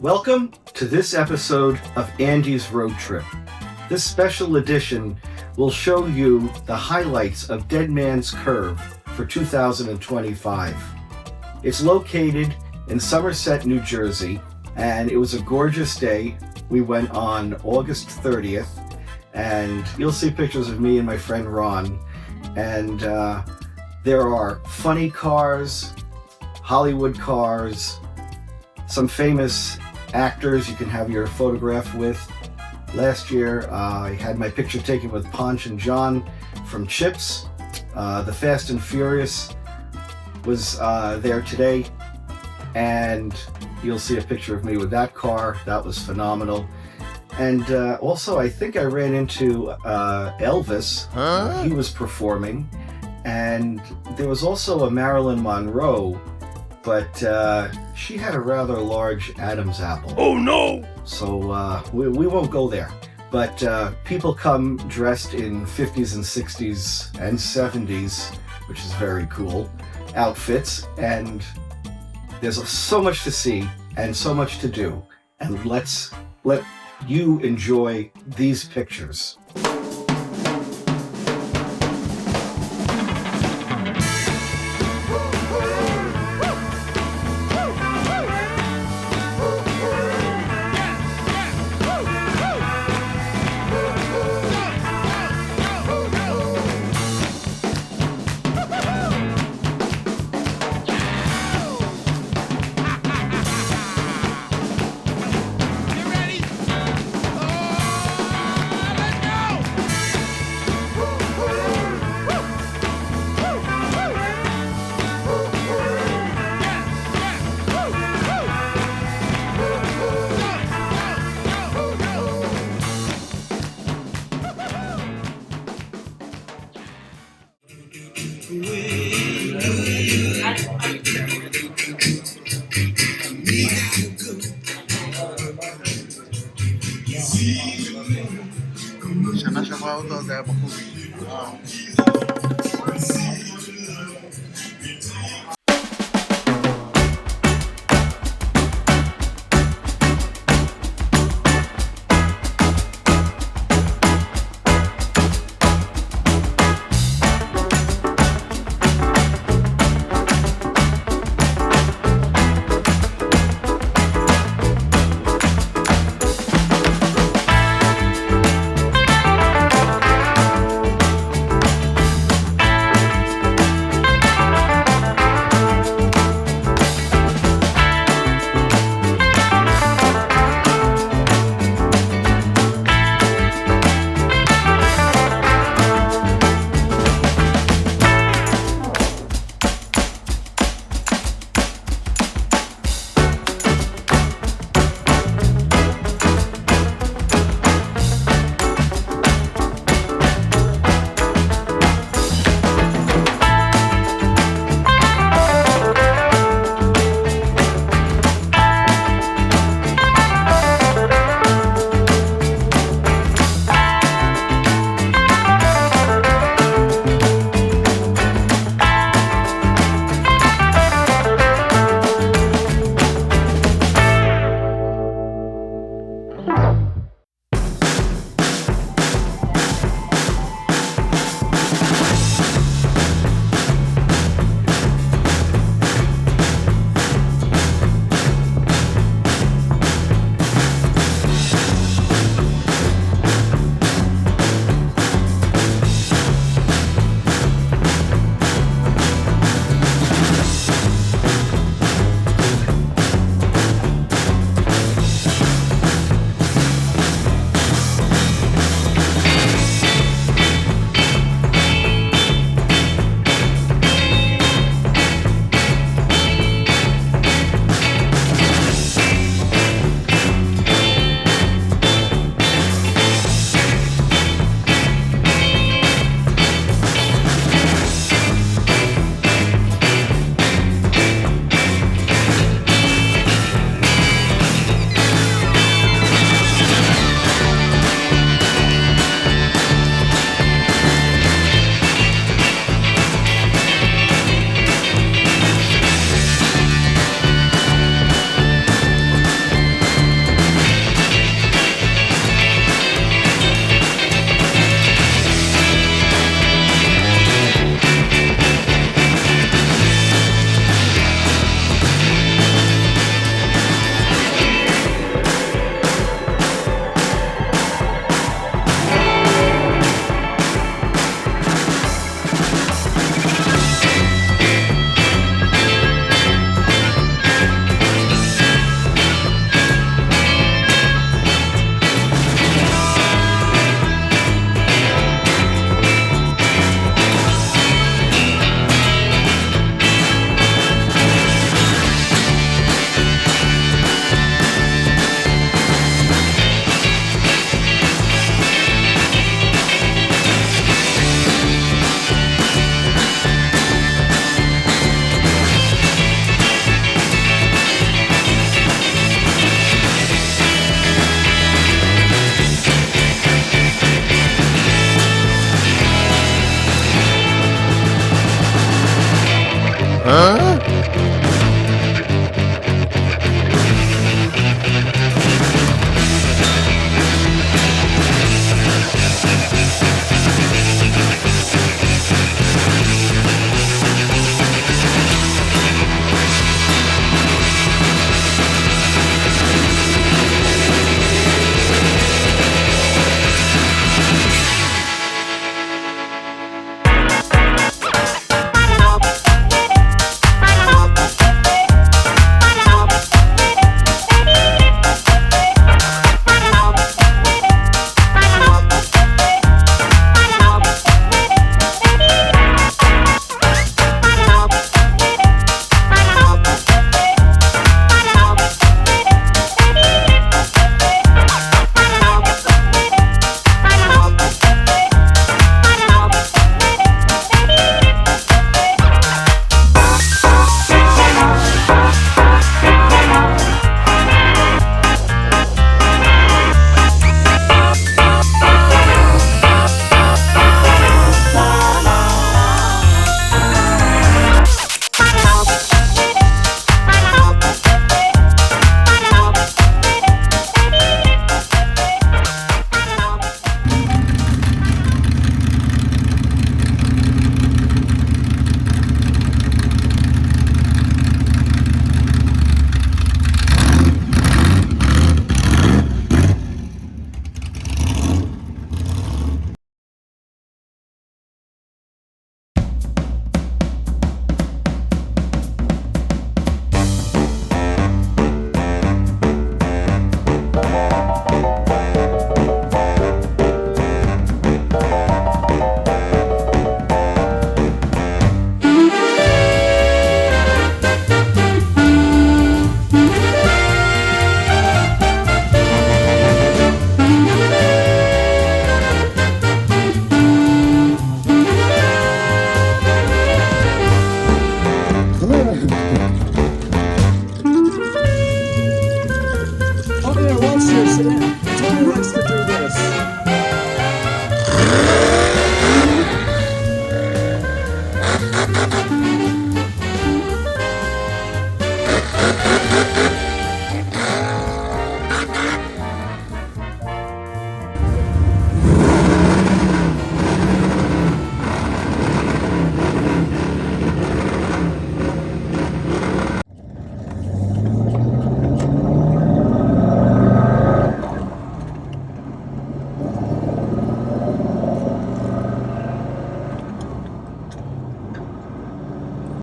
Welcome to this episode of Andy's Road Trip. This special edition will show you the highlights of Dead Man's Curve for 2025. It's located in Somerset, New Jersey, and it was a gorgeous day. We went on August 30th, and you'll see pictures of me and my friend Ron. And there are funny cars, Hollywood cars, some famous actors you can have your photograph with. Last year, I had my picture taken with Ponch and John from Chips. The Fast and Furious was there today, and you'll see a picture of me with that car. That was phenomenal. And also, I think I ran into Elvis. He was performing, and there was also a Marilyn Monroe, but she had a rather large Adam's apple. Oh no! So we won't go there. But people come dressed in 50s and 60s and 70s, which is very cool, outfits, and there's so much to see and so much to do. And let you enjoy these pictures. Siya na siya pa ako daw, kaya pa ko.